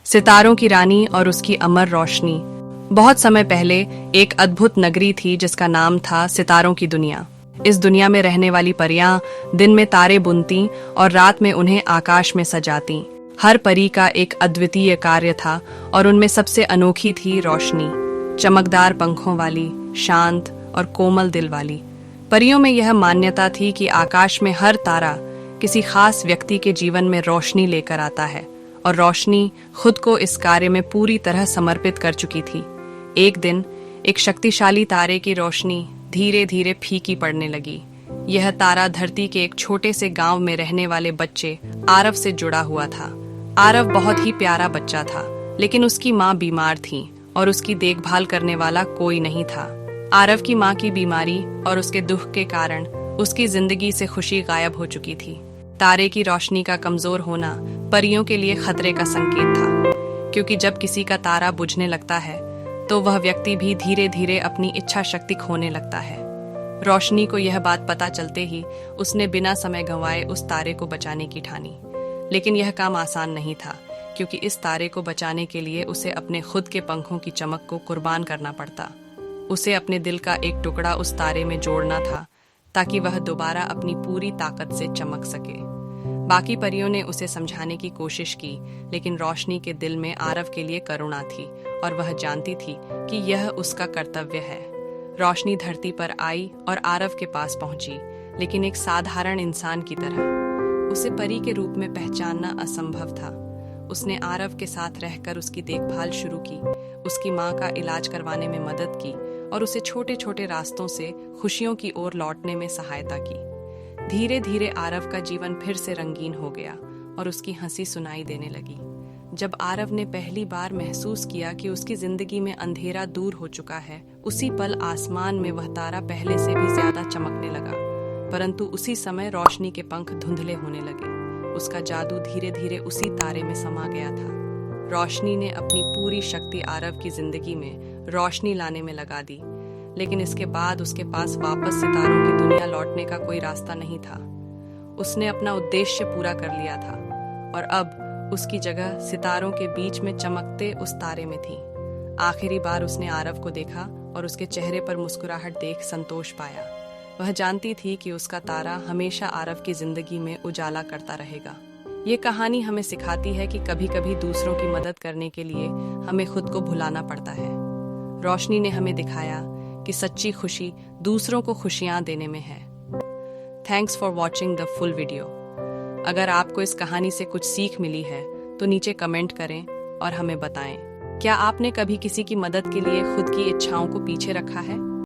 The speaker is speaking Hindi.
सितारों की रानी और उसकी अमर रोशनी। बहुत समय पहले एक अद्भुत नगरी थी जिसका नाम था सितारों की दुनिया। इस दुनिया में रहने वाली परियां दिन में तारे बुनती और रात में उन्हें आकाश में सजाती। हर परी का एक अद्वितीय कार्य था और उनमें सबसे अनोखी थी रोशनी, चमकदार पंखों वाली, शांत और कोमल दिल वाली। परियों में यह मान्यता थी कि आकाश में हर तारा किसी खास व्यक्ति के जीवन में रोशनी लेकर आता है और रोशनी खुद को इस कार्य में पूरी तरह समर्पित कर चुकी थी। एक दिन एक शक्तिशाली तारे की रोशनी धीरे धीरे फीकी पड़ने लगी। यह तारा धरती के एक छोटे से गांव में रहने वाले बच्चे आरव से जुड़ा हुआ था। आरव बहुत ही प्यारा बच्चा था, लेकिन उसकी माँ बीमार थी और उसकी देखभाल करने वाला कोई नहीं था। आरव की माँ की बीमारी और उसके दुख के कारण उसकी जिंदगी से खुशी गायब हो चुकी थी। तारे की रोशनी का कमजोर होना परियों के लिए खतरे का संकेत था, क्योंकि जब किसी का तारा बुझने लगता है तो वह व्यक्ति भी धीरे धीरे अपनी इच्छा शक्ति खोने लगता है। रोशनी को यह बात पता चलते ही उसने बिना समय गंवाए उस तारे को बचाने की ठानी। लेकिन यह काम आसान नहीं था, क्योंकि इस तारे को बचाने के लिए उसे अपने खुद के पंखों की चमक को कुर्बान करना पड़ता। उसे अपने दिल का एक टुकड़ा उस तारे में जोड़ना था, ताकि वह दोबारा अपनी पूरी ताकत से चमक सके। बाकी परियों ने उसे समझाने की कोशिश की, लेकिन रोशनी के दिल में आरव के लिए करुणा थी और वह जानती थी कि यह उसका कर्तव्य है। रोशनी धरती पर आई और आरव के पास पहुंची, लेकिन एक साधारण इंसान की तरह। उसे परी के रूप में पहचानना असंभव था। उसने आरव के साथ रहकर उसकी देखभाल शुरू की, उसकी माँ का इलाज करवाने में मदद की और उसे छोटे छोटे रास्तों से खुशियों की ओर लौटने में सहायता की। धीरे धीरे आरव का जीवन फिर से रंगीन हो गया और उसकी हंसी सुनाई देने लगी। जब आरव ने पहली बार महसूस किया कि उसकी जिंदगी में अंधेरा दूर हो चुका है, उसी पल आसमान में वह तारा पहले से भी ज्यादा चमकने लगा। परंतु उसी समय रोशनी के पंख धुंधले होने लगे। उसका जादू धीरे धीरे उसी तारे में समा गया था। रोशनी ने अपनी पूरी शक्ति आरव की जिंदगी में रोशनी लाने में लगा दी, लेकिन इसके बाद उसके पास वापस सितारों की दुनिया लौटने का कोई रास्ता नहीं था। उसने अपना उद्देश्य पूरा कर लिया था और अब उसकी जगह सितारों के बीच में चमकते उस तारे में थी। आखिरी बार उसने आरव को देखा और उसके चेहरे पर मुस्कुराहट देख संतोष पाया। वह जानती थी कि उसका तारा हमेशा आरव की जिंदगी में उजाला करता रहेगा। ये कहानी हमें सिखाती है कि कभी कभी दूसरों की मदद करने के लिए हमें खुद को भुलाना पड़ता है। रोशनी ने हमें दिखाया कि सच्ची खुशी दूसरों को खुशियां देने में है। Thanks for watching the full video. अगर आपको इस कहानी से कुछ सीख मिली है तो नीचे कमेंट करें और हमें बताएं। क्या आपने कभी किसी की मदद के लिए खुद की इच्छाओं को पीछे रखा है?